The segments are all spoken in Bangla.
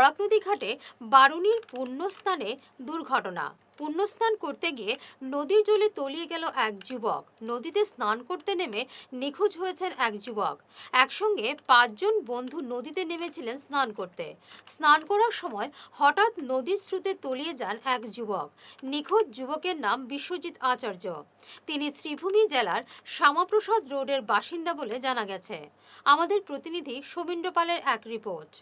গোলাপনদী ঘাটে বারুণীর পুণ্যস্নানে দুর্ঘটনা। পুণ্যস্নান করতে গিয়ে নদীর জলে তলিয়ে গেল এক যুবক। নদীতে স্নান করতে নেমে নিখোঁজ হয়েছেন এক যুবক। একসঙ্গে 5 জন বন্ধু নদীতে নেমেছিলেন স্নান করতে। স্নান করার সময় হঠাৎ নদীর স্রোতে তলিয়ে যান এক যুবক। নিখোঁজ যুবকের নাম বিশ্বজিৎ আচার্য। তিনি শ্রীভূমি জেলার শ্যামাপ্রসাদ রোডের বাসিন্দা বলে জানা গেছে। আমাদের প্রতিনিধি শোভেন্দ্র পালের এক রিপোর্ট।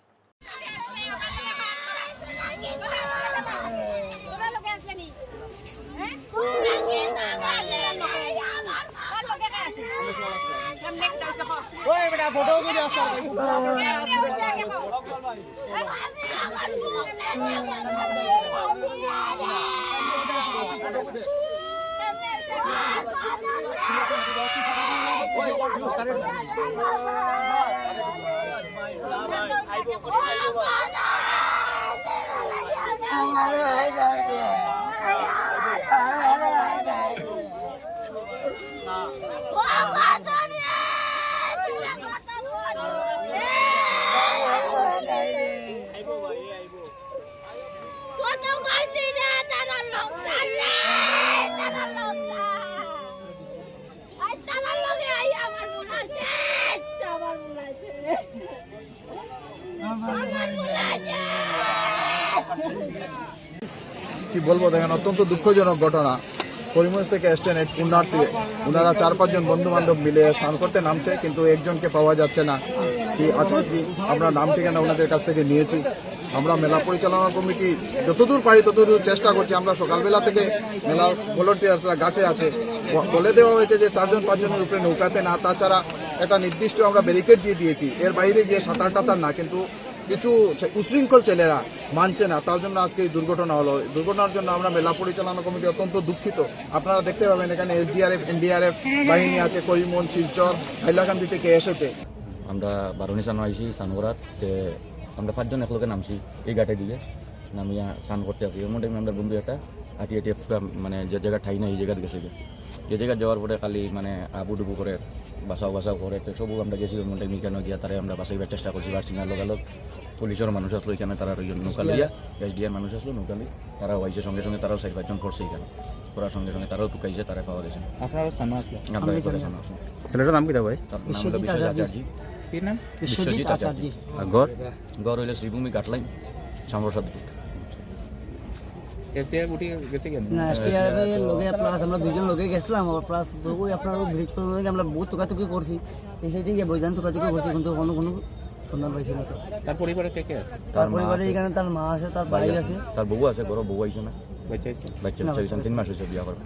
কি বলবো, দেখেন অত্যন্ত দুঃখজনক ঘটনা। করিমগঞ্জ থেকে এসছেন এক পুণ্যার্থী, ওনারা 4-5 জন বন্ধু বান্ধব মিলে স্নান করতে নামছে, কিন্তু একজনকে পাওয়া যাচ্ছে না। কি আচার্যজি, আমরা নাম ঠিকানা ওনাদের কাছ থেকে নিয়েছি। আমরা মেলা পরিচালনা কমিটি যতদূর পারি ততদূর চেষ্টা করছি। আমরা সকালবেলা থেকে মেলা ভলেন্টিয়ার্সরা ঘাটে আছে, বলে দেওয়া হয়েছে যে 4-5 জনের উপরে নৌকাতে না, তাছাড়া একটা নির্দিষ্ট আমরা ব্যারিকেড দিয়ে দিয়েছি, এর বাইরে গিয়ে সাঁতার টাতার না। কিন্তু কিছু উশৃঙ্খল ছেলেরা মানছে না, তার জন্য আজকে এই দুর্ঘটনা হলো। দুর্ঘটনার জন্য আমরা মেলা পরিচালনা কমিটি অত্যন্ত দুঃখিত। আপনারা দেখতে পাবেন এখানে SDRF NDRF বাহিনী আছে, করিমগঞ্জ, শিলচর, হাইলাকান্দি থেকে এসেছে। আমরা বারুণী স্নান আইসি স্নান করার, আমরা 5 জন একলগে নামছি এই ঘাটে দিয়ে নামিয়া স্নান করতে আসি। এর মধ্যে আমরা বন্ধু একটা আটি মানে যে জায়গা ঠাই না এই জায়গায় গেছে, যে জায়গায় যাওয়ার পরে খালি মানে আবুডুবু করে বাঁচাও করে, তো সবু আমরা গেছি। ওর মধ্যে কেন গিয়া তারা আমরা বাঁচাইবার চেষ্টা করছি। বাসিনার লগালগ পুলিশের মানুষ আসলো এখানে, তারা নৌকা লইয়া SDR মানুষ আসলো নৌকা লই, তারাও আইসে সঙ্গে সঙ্গে, তারাও 4-5 জন করছে এখানে। করার সঙ্গে সঙ্গে তারাও টুকাইছে, তারা পাওয়া গেছে। আপনারা সামনে আসলো, আমরা এখানে সামনে আসলাম। ছেলেটার নাম কি দা ভাই? তার নাম হলো বিশ্বজিৎ আচার্য। কি নাম? বিশ্বজিৎ আচার্য। আর ঘর হইলে শ্রীভূমি ঘাটলাইন, শ্যামাপ্রসাদ রোড। SDR উঠে গেছে কেন? না, SDR এর লগে প্লাস আমরা 2 জন লগে গেছিলাম, আর প্লাস ওই আপনার ব্রিজ পর্যন্ত আমরা বহুত তোকাতুকি করছি, এই সাইডে গিয়ে বইজান তোকাতুকি করছি, কিন্তু কোনো সন্ধান পাইছি না। তার পরিবারে কে কে আছে? তার পরিবারে এখানে তার মা আছে, তার ভাই আছে, তার বউ আছে, ঘর বউ আইছে না, বাচ্চা 3 মাস হয়েছে বিয়া করার।